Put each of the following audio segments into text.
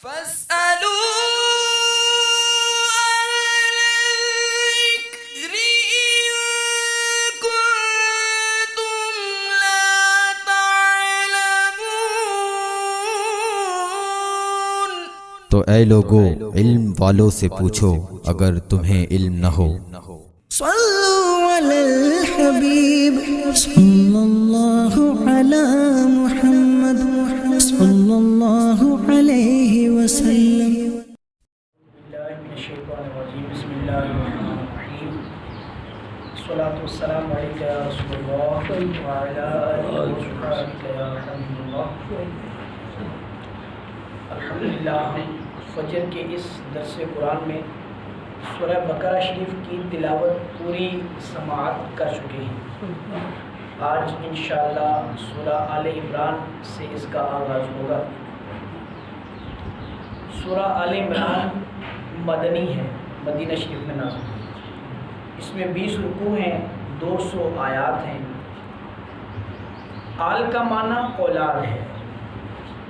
فاسألوا الذكر إن كنتم لا تعلمون۔ تو اے لوگو علم والوں سے پوچھو اگر تمہیں علم نہ ہو۔ صلوا علی الحبیب صلی اللہ علی محمد صلی اللہ علیہ وسلم۔ بسم اللہ الرحمن الرحیم، الصلاۃ والسلام علیک یا رسول اللہ وعلی آلہ وصحبہ یا حبیب اللہ۔ الحمدللہ فجر کے اس درس قرآن میں سورہ بقرہ شریف کی تلاوت پوری سماعت کر چکے ہیں۔ آج انشاءاللہ سورہ آل عمران سے اس کا آغاز ہوگا۔ سورہ آل عمران مدنی ہے، مدینہ شریف میں نازل ہے۔ اس میں 20 رکوع ہیں، 200 آیات ہیں۔ آل کا معنی اولاد ہے۔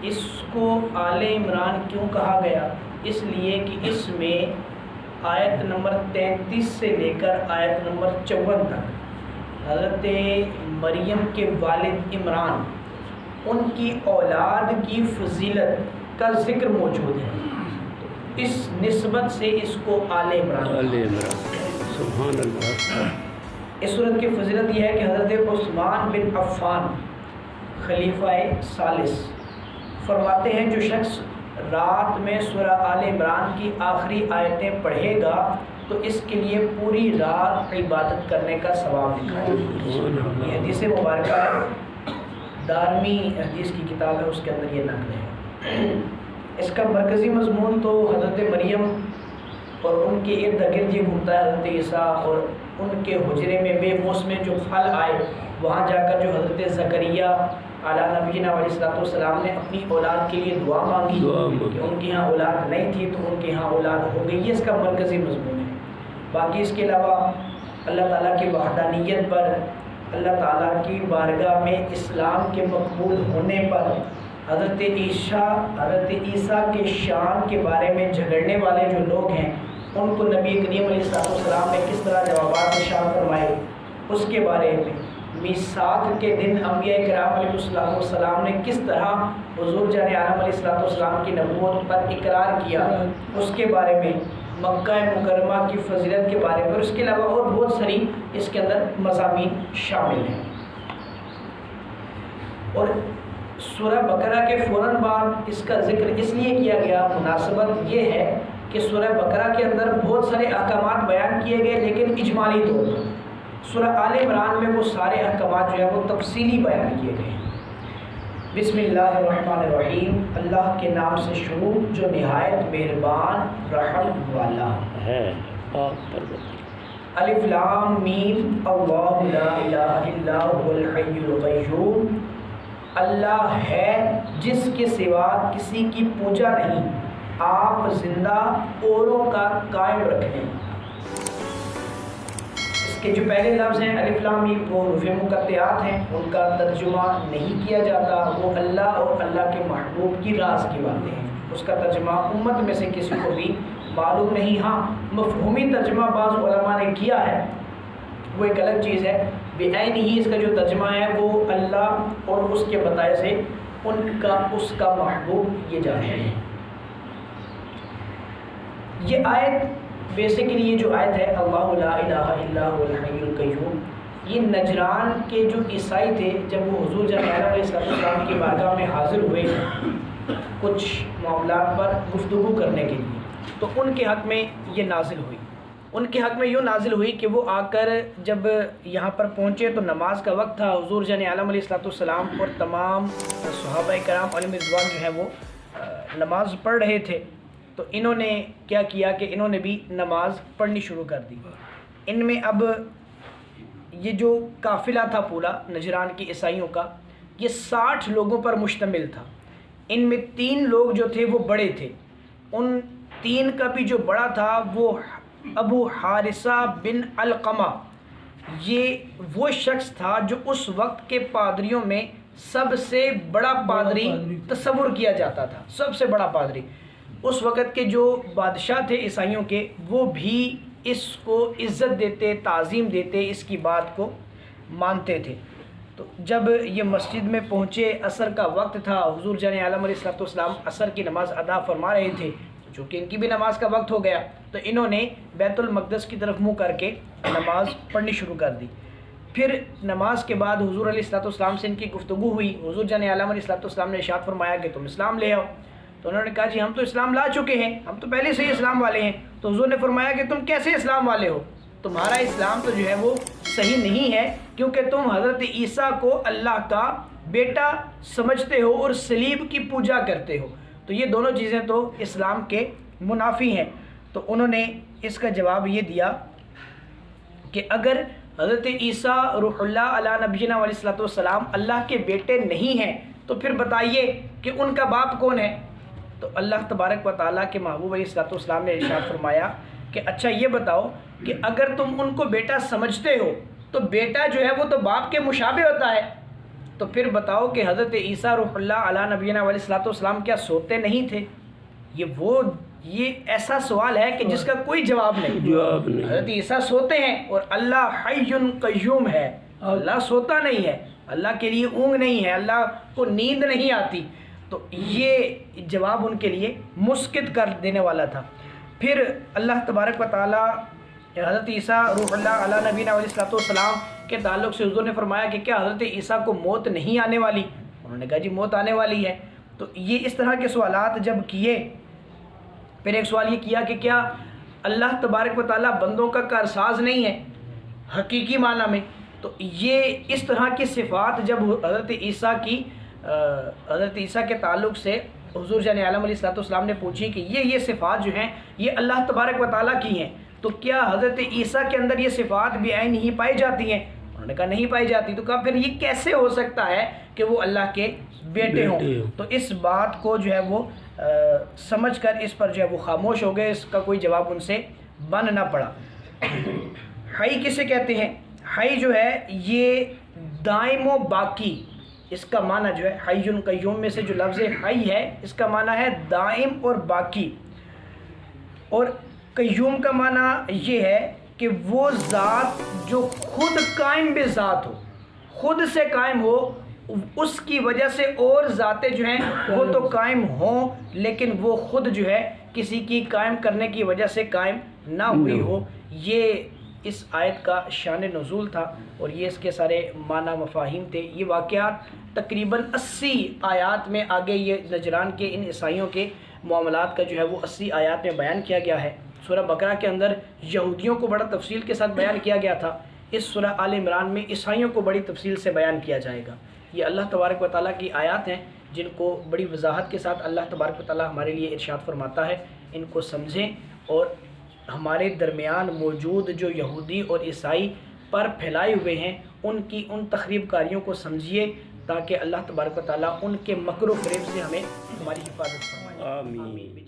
اس کو آل عمران کیوں کہا گیا؟ اس لیے کہ اس میں آیت نمبر 33 سے لے کر آیت نمبر 54 تک حضرت مریم کے والد عمران، ان کی اولاد کی فضیلت کا ذکر موجود ہے۔ اس نسبت سے اس کو آل عمران سبحان اللہ۔ اس صورت کی فضیلت یہ ہے کہ حضرت عثمان بن عفان خلیفہ ثالث فرماتے ہیں جو شخص رات میں سورہ آل عمران کی آخری آیتیں پڑھے گا تو اس کے لیے پوری رات عبادت کرنے کا ثواب لکھا ہے۔ یہ حدیث مبارکہ ہے، دارمی حدیث کی کتاب ہے، اس کے اندر یہ نقل ہے۔ اس کا مرکزی مضمون تو حضرت مریم اور ان کے ارد گرد یہ گھومتا ہے، حضرت عیسیٰ اور ان کے حجرے میں بے موسم جو پھل آئے، وہاں جا کر جو حضرت زکریا اعلیٰ نبینا علیہ السلام نے اپنی اولاد کے لیے دعا مانگی کہ ان کے ہاں اولاد نہیں تھی تو ان کے ہاں اولاد ہو گئی، یہ اس کا مرکزی مضمون ہے۔ باقی اس کے علاوہ اللہ تعالیٰ کی وحدانیت پر، اللہ تعالیٰ کی بارگاہ میں اسلام کے مقبول ہونے پر، حضرت عیسیٰ کے شان کے بارے میں جھگڑنے والے جو لوگ ہیں ان کو نبی کریم علیہ السلام نے کس طرح جوابات ارشاد فرمائے، اس کے بارے میں میثاق کے دن انبیاء کرام علیہ السلام نے کس طرح حضور جان عالم علیہ السلام کی نبوت پر اقرار کیا، اس کے بارے میں، مکہ مکرمہ کی فضیلت کے بارے میں، اور اس کے علاوہ اور بہت ساری اس کے اندر مضامین شامل ہیں۔ اور سورہ بقرہ کے فوراً بعد اس کا ذکر اس لیے کیا گیا، مناسبت یہ ہے کہ سورہ بقرہ کے اندر بہت سارے احکامات بیان کیے گئے لیکن اجمالی طور پر سورہ آل عمران میں وہ سارے احکامات جو ہیں وہ تفصیلی بیان کیے گئے ہیں۔ بسم اللہ الرحمن الرحیم، اللہ کے نام سے شروع جو نہایت مہربان رحم والا ہے۔ الف لام میم، اللہ لا الہ الا هو الحی القیوم، اللہ ہے جس کے سوا کسی کی پوجا نہیں، آپ زندہ اوروں کا قائم رکھنے۔ اس کے جو پہلے لفظ ہیں الف لام میم وہ حروف مقطعات ہیں، ان کا ترجمہ نہیں کیا جاتا، وہ اللہ اور اللہ کے محبوب کی راز کی باتیں ہیں، اس کا ترجمہ امت میں سے کسی کو بھی معلوم نہیں۔ ہاں مفہومی ترجمہ بعض علماء نے کیا ہے، وہ ایک الگ چیز ہے، بعین ہی اس کا جو ترجمہ ہے وہ اللہ اور اس کے بتائے سے اس کا محبوب یہ جانتے ہیں۔ یہ آیت بیسیکلی یہ جو آیت ہے اللہ لا الہ الا هو الحی القیوم، یہ نجران کے جو عیسائی تھے جب وہ حضور جان علیہ السلام کی بارگاہ میں حاضر ہوئے کچھ معاملات پر گفتگو کرنے کے لیے، تو ان کے حق میں یہ نازل ہوئی۔ ان کے حق میں یوں نازل ہوئی کہ وہ آ کر جب یہاں پر پہنچے تو نماز کا وقت تھا، حضور جان عالم علیہ السلام اور تمام صحابہ کرام علیہ رضوان جو ہیں وہ نماز پڑھ رہے تھے، تو انہوں نے کیا کیا کہ انہوں نے بھی نماز پڑھنی شروع کر دی۔ ان میں اب یہ جو قافلہ تھا پورا نجران کی عیسائیوں کا، یہ 60 لوگوں پر مشتمل تھا۔ ان میں 3 لوگ جو تھے وہ بڑے تھے، ان 3 کا بھی جو بڑا تھا وہ ابو حارثہ بن علقمہ، یہ وہ شخص تھا جو اس وقت کے پادریوں میں سب سے بڑا پادری تصور کیا جاتا تھا، سب سے بڑا پادری۔ اس وقت کے جو بادشاہ تھے عیسائیوں کے وہ بھی اس کو عزت دیتے، تعظیم دیتے، اس کی بات کو مانتے تھے۔ تو جب یہ مسجد میں پہنچے، عصر کا وقت تھا، حضور جان عالم علیہ الصلوۃ والسلام عصر کی نماز ادا فرما رہے تھے، چونکہ ان کی بھی نماز کا وقت ہو گیا تو انہوں نے بیت المقدس کی طرف منہ کر کے نماز پڑھنی شروع کر دی۔ پھر نماز کے بعد حضور علیہ الصلوۃ والسلام سے ان کی گفتگو ہوئی۔ حضور جان عالم علیہ الصلوۃ والسلام نے ارشاد فرمایا کہ تم اسلام لے آؤ۔ تو انہوں نے کہا جی ہم تو اسلام لا چکے ہیں، ہم تو پہلے سے ہی اسلام والے ہیں۔ تو حضور نے فرمایا کہ تم کیسے اسلام والے ہو؟ تمہارا اسلام تو جو ہے وہ صحیح نہیں ہے، کیونکہ تم حضرت عیسیٰ کو اللہ کا بیٹا سمجھتے ہو اور صلیب کی پوجا کرتے ہو، تو یہ دونوں چیزیں تو اسلام کے منافی ہیں۔ تو انہوں نے اس کا جواب یہ دیا کہ اگر حضرت عیسیٰ روح اللہ علی نبینا علیہ الصلوۃ والسلام اللہ کے بیٹے نہیں ہیں تو پھر بتائیے کہ ان کا باپ کون ہے؟ تو اللہ تبارک و تعالیٰ کے محبوب علیہ الصلوۃ والسلام نے ارشاد فرمایا کہ اچھا یہ بتاؤ کہ اگر تم ان کو بیٹا سمجھتے ہو تو بیٹا جو ہے وہ تو باپ کے مشابہ ہوتا ہے، تو پھر بتاؤ کہ حضرت عیسیٰ روح اللہ علی نبینا علیہ الصلوۃ والسلام کیا سوتے نہیں تھے؟ یہ ایسا سوال ہے کہ جس کا کوئی جواب نہیں۔ حضرت عیسیٰ سوتے ہیں اور اللہ حی قیوم ہے، اللہ سوتا نہیں ہے، اللہ کے لیے اونگ نہیں ہے، اللہ کو نیند نہیں آتی، تو یہ جواب ان کے لیے مسکت کر دینے والا تھا۔ پھر اللہ تبارک و تعالیٰ حضرت عیسیٰ روح اللہ علی نبینا علیہ الصلوۃ والسلام کے تعلق سے حضور نے فرمایا کہ کیا حضرت عیسیٰ کو موت نہیں آنے والی؟ انہوں نے کہا جی موت آنے والی ہے۔ تو یہ اس طرح کے سوالات جب کیے، پھر ایک سوال یہ کیا کہ کیا اللہ تبارک و تعالیٰ بندوں کا کارساز نہیں ہے حقیقی معنی میں؟ تو یہ اس طرح کی صفات جب حضرت عیسیٰ کے تعلق سے حضور جان عالم علیہ الصلوۃ والسلام نے پوچھی کہ یہ صفات جو ہیں یہ اللہ تبارک و تعالیٰ کی ہیں، تو کیا حضرت عیسیٰ کے اندر یہ صفات بعین ہی پائی جاتی ہیں؟ انہوں نے کہا نہیں پائی جاتی۔ تو کہا پھر یہ کیسے ہو سکتا ہے کہ وہ اللہ کے بیٹے ہوں؟ تو اس بات کو جو ہے وہ سمجھ کر اس پر جو ہے وہ خاموش ہو گئے، اس کا کوئی جواب ان سے بن نہ پڑا۔ حی کسے کہتے ہیں؟ حی جو ہے یہ دائم و باقی، اس کا معنی جو ہے حی قیوم میں سے جو لفظ حی ہے اس کا معنی ہے دائم اور باقی، اور قیوم کا معنی یہ ہے کہ وہ ذات جو خود قائم بے ذات ہو، خود سے قائم ہو، اس کی وجہ سے اور ذاتیں جو ہیں وہ تو قائم ہوں لیکن وہ خود جو ہے کسی کی قائم کرنے کی وجہ سے قائم نہ ہوئی ہو۔ یہ اس آیت کا شان نزول تھا اور یہ اس کے سارے معنی مفاہیم تھے۔ یہ واقعات تقریباً 80 آیات میں آگے یہ نجران کے ان عیسائیوں کے معاملات کا جو ہے وہ 80 آیات میں بیان کیا گیا ہے۔ سورہ بقرہ کے اندر یہودیوں کو بڑا تفصیل کے ساتھ بیان کیا گیا تھا، اس سورہ آل عمران میں عیسائیوں کو بڑی تفصیل سے بیان کیا جائے گا۔ یہ اللہ تبارک و تعالیٰ کی آیات ہیں جن کو بڑی وضاحت کے ساتھ اللہ تبارک و تعالیٰ ہمارے لیے ارشاد فرماتا ہے، ان کو سمجھیں اور ہمارے درمیان موجود جو یہودی اور عیسائی پر پھیلائے ہوئے ہیں ان تخریب کاریوں کو سمجھیے تاکہ اللہ تبارک و تعالیٰ ان کے مکر و فریب سے ہماری حفاظت فرمائے۔ آمین۔